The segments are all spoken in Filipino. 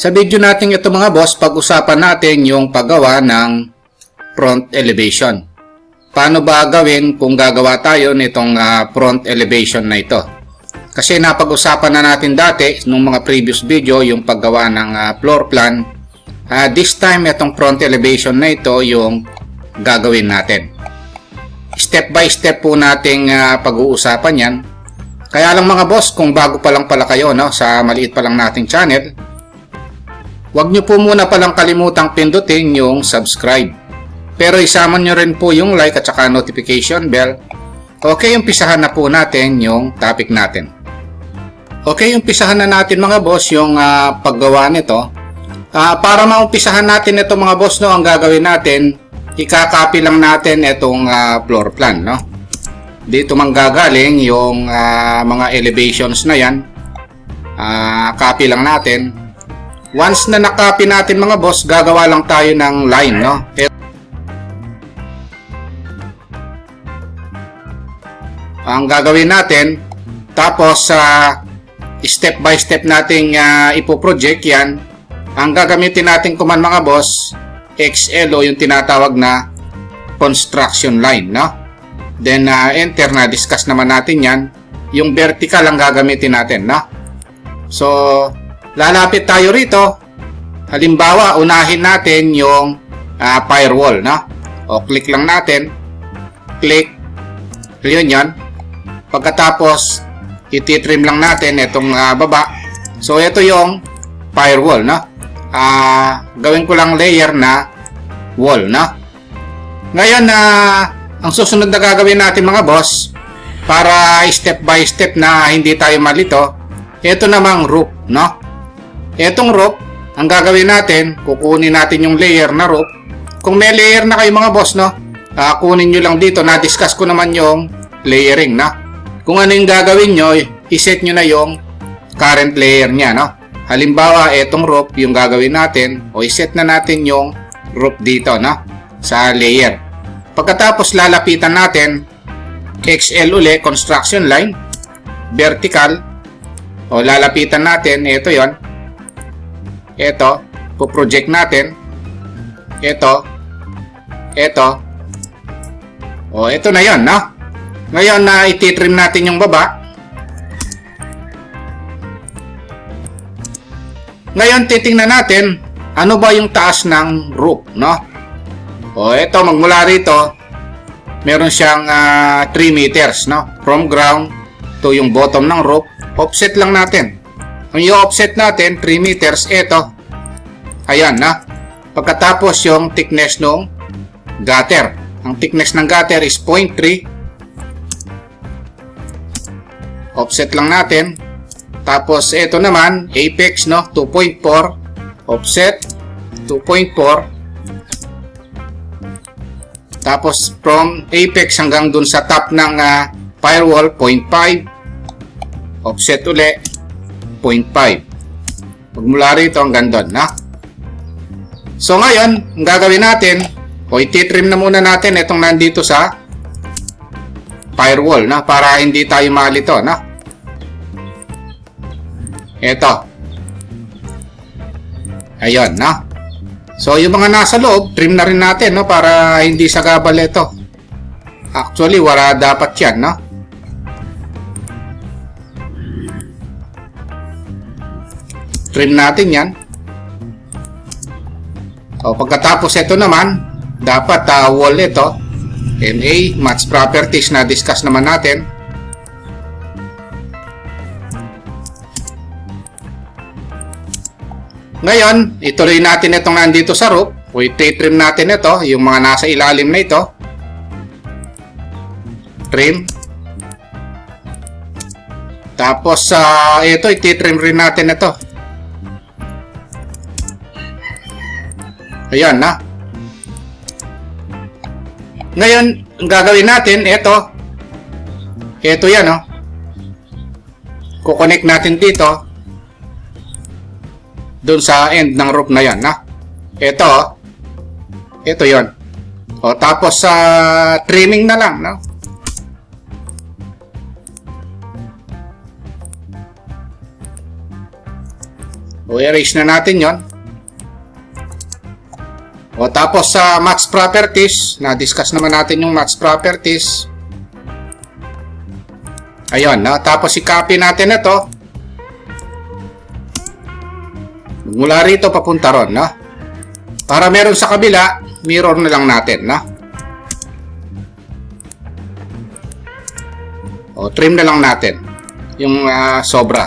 Sa video natin ito mga boss, pag-usapan natin yung paggawa ng front elevation. Paano ba gawin kung gagawa tayo nitong front elevation na ito? Kasi napag-usapan na natin dati nung mga previous video yung paggawa ng floor plan. This time itong front elevation na ito yung gagawin natin. Step by step po nating pag-uusapan yan. Kaya lang mga boss, kung bago pa lang pala kayo sa maliit pa lang nating channel, huwag nyo po muna palang kalimutang pindutin yung subscribe. Pero isama nyo rin po yung like at saka notification bell. Okay, umpisahan na po natin yung topic natin. Okay, umpisahan na natin mga boss yung paggawa nito. Para maumpisahan natin ito mga boss, ang gagawin natin, ikakopy lang natin itong floor plan. Dito manggagaling yung mga elevations na yan. Copy lang natin. Once na nakopy natin mga boss, gagawa lang tayo ng line, Ang gagawin natin, tapos step by step nating ipoproject yan. Ang gagamitin natin command mga boss, XL o yung tinatawag na construction line, Then enter, na discuss naman natin yan. Yung vertical ang gagamitin natin, So lalapit tayo rito. Halimbawa, unahin natin yung firewall, O click lang natin. Click. Yun yan. Pagkatapos, ititrim lang natin itong baba. So, ito yung firewall, gawin ko lang layer na wall, Ngayon, ang susunod na gagawin natin mga boss, para step by step na hindi tayo malito, ito namang roof, Etong roof, ang gagawin natin, kukunin natin yung layer na roof. Kung may layer na kayo mga boss, kunin nyo lang dito. Na-discuss ko naman yung layering, Kung ano yung gagawin nyo, iset nyo na yung current layer niya, Halimbawa, etong roof yung gagawin natin, o iset na natin yung roof dito, sa layer. Pagkatapos, lalapitan natin, XL uli, construction line, vertical, o lalapitan natin, ito yon. Ito, po-project natin. Ito. O, ito na yon, Ngayon, ititrim natin yung baba. Ngayon, titingnan natin, ano ba yung taas ng roof, O, ito, magmula rito, meron siyang 3 meters, From ground to yung bottom ng roof. Offset lang natin. Kung i-offset natin, 3 meters, ito. Ayan, Pagkatapos yung thickness ng gutter. Ang thickness ng gutter is 0.3. Offset lang natin. Tapos, ito naman, apex, 2.4. Offset, 2.4. Tapos, from apex hanggang dun sa top ng firewall, 0.5. Offset uli, 0.5. Magmula rito hanggang doon, So ngayon, ang gagawin natin, o ititrim na muna natin itong nandito sa firewall, para hindi tayo malito, Ito. Ayun, So yung mga nasa loob, trim na rin natin, para hindi sagabal ito. Actually, wala dapat yan, Trim natin yan. O, pagkatapos ito naman, dapat wall ito. MA, match properties na discuss naman natin. Ngayon, ituloy natin itong nandito sa roof. O, ititrim natin ito, yung mga nasa ilalim na ito. Trim. Tapos, ito, ititrim rin natin ito. Ayan, Ngayon, ang gagawin natin, ito yan, Kukonek natin dito, doon sa end ng roof na yan, Ito yon. O, tapos trimming na lang, O erase na natin yon. O tapos sa match properties, na-discuss naman natin yung match properties. Ayun, no? Tapos i-copy natin ito. Mula rito papunta ron, no? Para meron sa kabila, mirror na lang natin, no? O trim na lang natin yung sobra.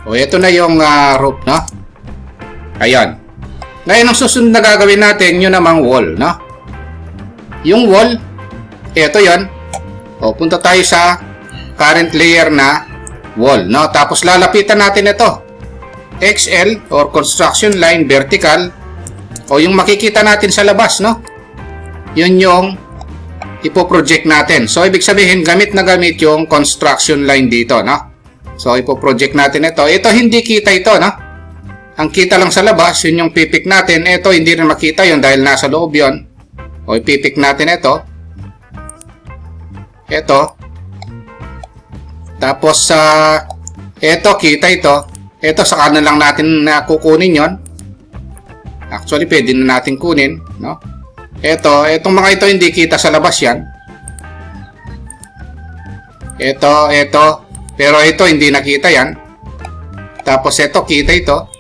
O ito na yung roof, no? Ayan. Ngayon ang susunod na gagawin natin, yun namang wall, no? Yung wall, ito yon. O punta tayo sa current layer na wall, no? Tapos lalapitan natin ito. XL or construction line vertical, o yung makikita natin sa labas, no? Yun yung ipoproject natin. So ibig sabihin gamit na gamit yung construction line dito, no? So ipoproject natin ito. Ito hindi kita ito, no? Ang kita lang sa labas, yun yung pipik natin. Ito hindi rin makita yun dahil nasa loob yun. O ipipik natin ito. Ito. Tapos ito kita ito. Ito sa kanan lang natin kukunin yon. Actually pwede na natin kunin, no? Itong mga ito hindi kita sa labas yan. Ito. Pero ito hindi nakita yan. Tapos ito kita ito.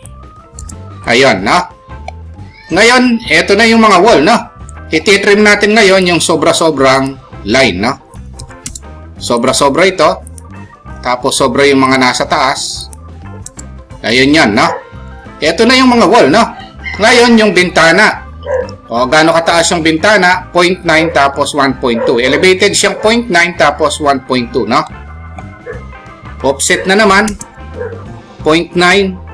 Ayun, no? Ngayon, ito na yung mga wall, no? Ititrim natin ngayon yung sobra-sobrang line, no? Sobra-sobra ito. Tapos sobra yung mga nasa taas. Ayun yan, no? Ito na yung mga wall, no? Ngayon, yung bintana. O, gaano kataas yung bintana? 0.9 tapos 1.2. Elevated siyang 0.9 tapos 1.2, no? Offset na naman. 0.9.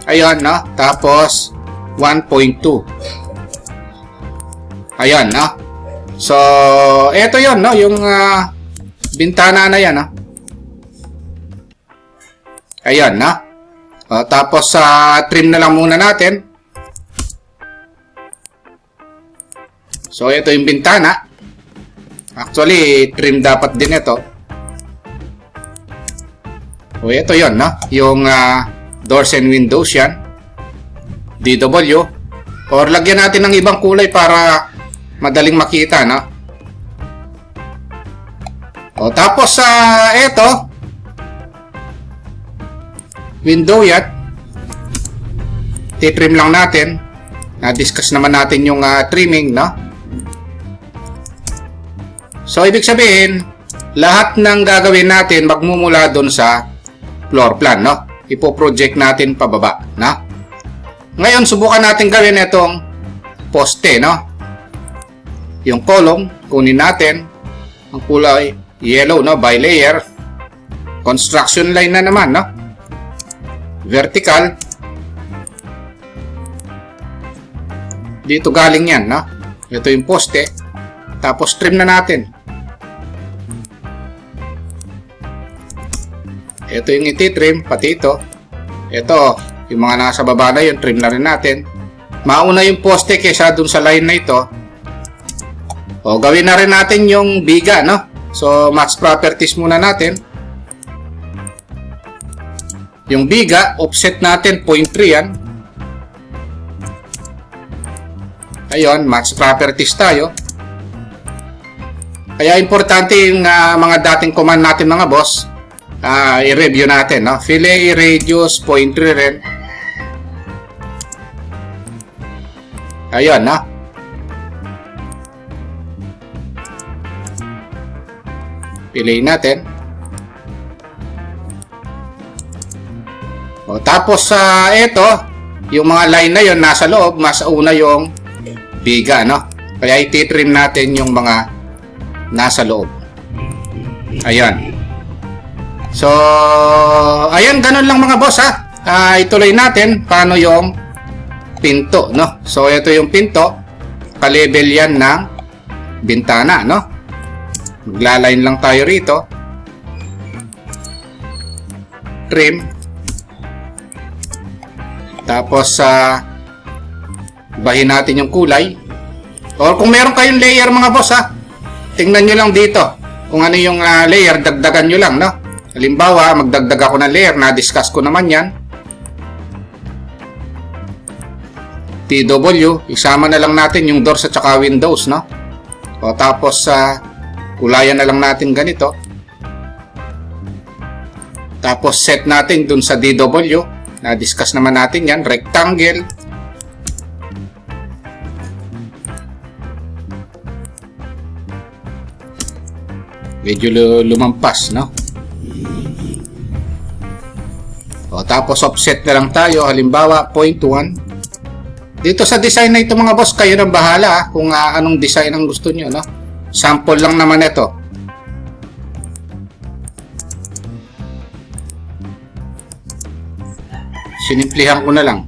Ayun, no? Tapos 1.2. Ayun, no? So, eto yon, no? Yung bintana na yan, no? Ayun, no? Tapos trim na lang muna natin. So, ito yung bintana. Actually, trim dapat din ito. O, ito yon, no? Yung doors and windows yan. DW. Or lagyan natin ng ibang kulay para madaling makita, no? O, tapos eto. Window yan. Titrim lang natin. Na-discuss naman natin yung trimming, no? So, ibig sabihin, lahat ng gagawin natin magmumula doon sa floor plan, no? Ipo-project natin pababa, no? Ngayon, subukan natin gawin itong poste, no? Yung column, kunin natin. Ang kulay yellow, no? By layer. Construction line na naman, no? Vertical. Dito galing yan, no? Ito yung poste. Tapos trim na natin. Ito yung ititrim, pati ito. Ito, yung mga nasa baba na yun, trim na rin natin. Mauna yung poste kesa dun sa line na ito. O, gawin na rin natin yung biga, no? So, match properties muna natin. Yung biga, offset natin, 0.3 yan. Ayun, match properties tayo. Kaya importante yung mga dating command natin mga boss. I-review natin, no? Fillet radius 0.3 rin. Ayun, no? Fillet natin. O, tapos ito, yung mga line na yon nasa loob, mas una yung biga, no? Kaya ititrim natin yung mga nasa loob. Ayan. So, ayan, ganun lang mga boss, ha. Ituloy natin paano yung pinto, no? So, ito yung pinto. Ka-level yan ng bintana, no? Maglaline lang tayo rito. Trim. Tapos, bahin natin yung kulay. Or kung meron kayong layer mga boss, ha. Tingnan nyo lang dito. Kung ano yung layer, dagdagan nyo lang, no? Halimbawa, magdagdag ako ng layer, na-discuss ko naman yan. TW, isama na lang natin yung doors at saka windows, no? O tapos, kulayan na lang natin ganito. Tapos, set natin dun sa DW. Na-discuss naman natin yan, rectangle. Medyo lumampas, no? O, tapos offset na lang tayo, halimbawa 0.1. Dito sa design na ito mga boss, kayo nang bahala kung anong design ang gusto nyo, no? Sample lang naman ito. Sinimplihan ko na lang.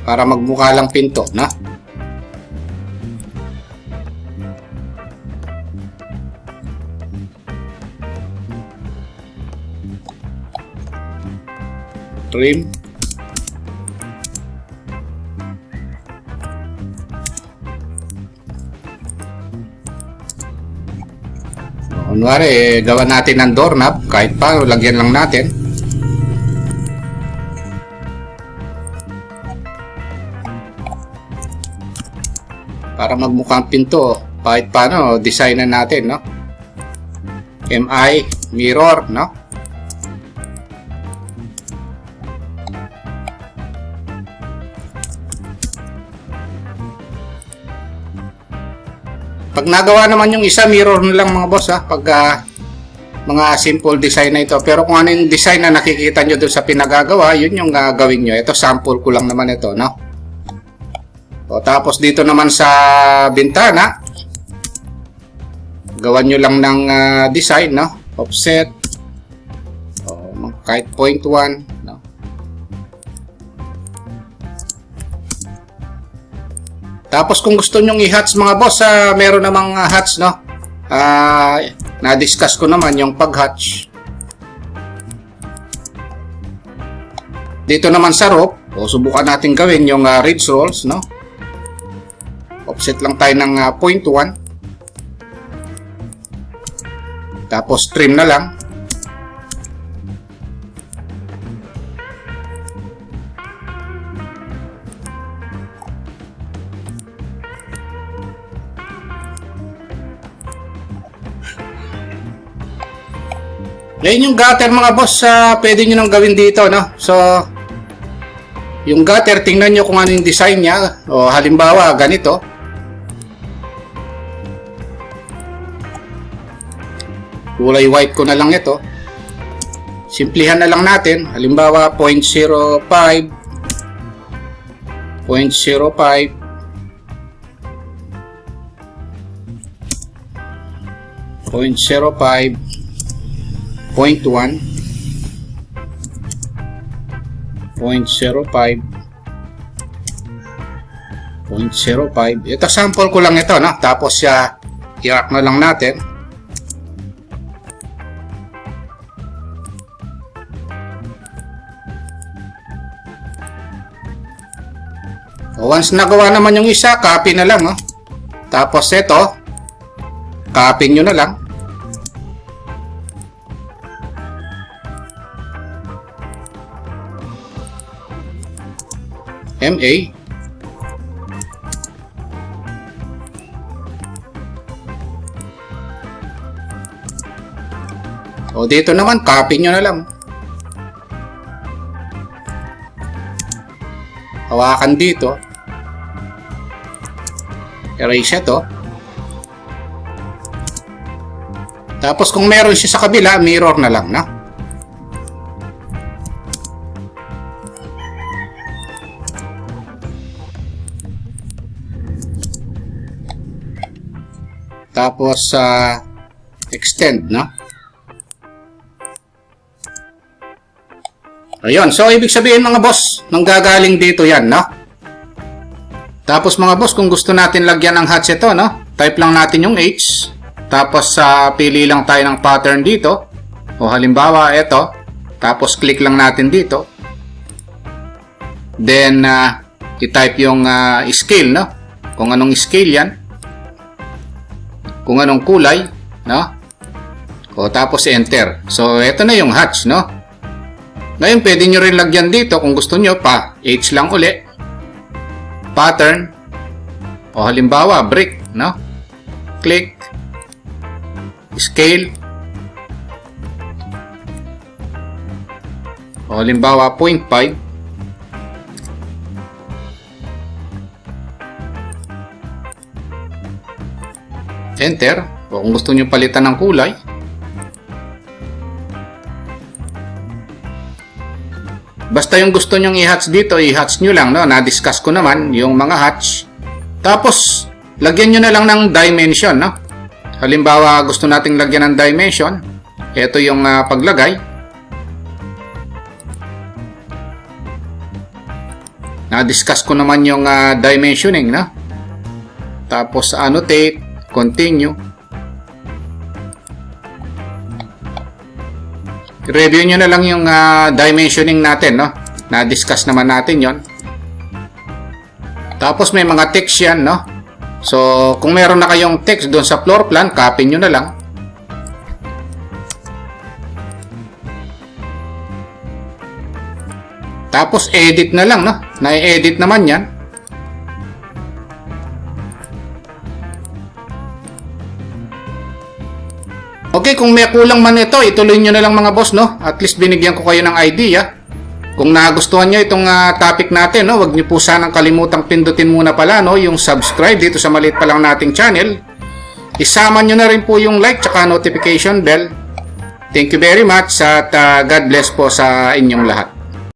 Para magmukha lang pinto, na? Trim. Kunwari, gawa natin ng doorknob, kahit pa, lagyan lang natin. Para magmukhang pinto, kahit paano, designan natin, no? MI, mirror, no? Pag nagawa naman yung isa, mirror na lang mga boss, ha? Pag mga simple design na ito. Pero kung ano yung design na nakikita nyo doon sa pinagagawa, yun yung gawin nyo. Ito, sample ko lang naman ito, no? O, tapos dito naman sa bintana, gawan nyo lang ng design, no? Offset. O, kahit 0.1, no? Tapos kung gusto nyong i-hatch mga boss, meron namang hatch, no? Na-discuss ko naman yung pag-hatch. Dito naman sa rope, subukan natin gawin yung ridge rolls, no? Offset lang tayo ng 0.1. Tapos trim na lang. Ngayon yung gutter mga boss, pwede nyo nang gawin dito, no? So, yung gutter, tingnan nyo kung ano yung design niya. O halimbawa, ganito. Kulay white ko na lang ito. Simplihan na lang natin. Halimbawa, 0.05. 0.05. 0.05. 0.1, 0.05, 0.05. Ito sample ko lang ito, no? Tapos i-rack na lang natin. Once nagawa naman yung isa, copy na lang, no? Tapos ito, copy nyo na lang. MA. O dito naman, copy nyo na lang. Hawakan dito. Erase ito. Tapos kung meron siya sa kabila, mirror na lang, no? Tapos extend, no? Ayun, so ibig sabihin mga boss, nang gagaling dito yan, no? Tapos mga boss, kung gusto natin lagyan ng hatch ito, no? Type lang natin yung H. Tapos pili lang tayo ng pattern dito. O halimbawa, ito. Tapos click lang natin dito. Then, i-type yung scale, no? Kung anong scale yan. Kung anong kulay, no? O tapos enter. So, ito na yung hatch, no? Ngayon, pwede nyo rin lagyan dito kung gusto nyo pa. H lang uli. Pattern. O halimbawa, brick, no? Click. Scale. O halimbawa, 0.5. Enter. O kung gusto nyo palitan ng kulay. Basta yung gusto nyong i-hatch dito, i-hatch nyo lang, no? Na-discuss ko naman yung mga hatch. Tapos, lagyan nyo na lang ng dimension, no? Halimbawa, gusto nating lagyan ng dimension. Ito yung paglagay. Na-discuss ko naman yung dimensioning, no? Tapos, annotate, continue. Review nyo na lang yung dimensioning natin, no? Na-discuss naman natin yon. Tapos may mga text yan, no? So, kung meron na kayong text doon sa floor plan, copy nyo na lang. Tapos edit na lang, no? Na-edit naman yan. Okay, kung may kulang man ito, ituloy nyo na lang mga boss, no? At least binigyan ko kayo ng idea. Kung nagustuhan nyo itong topic natin, no? Huwag nyo po sanang kalimutang pindutin muna pala, no? Yung subscribe dito sa maliit pa lang nating channel. Isama nyo na rin po yung like tsaka notification bell. Thank you very much at God bless po sa inyong lahat.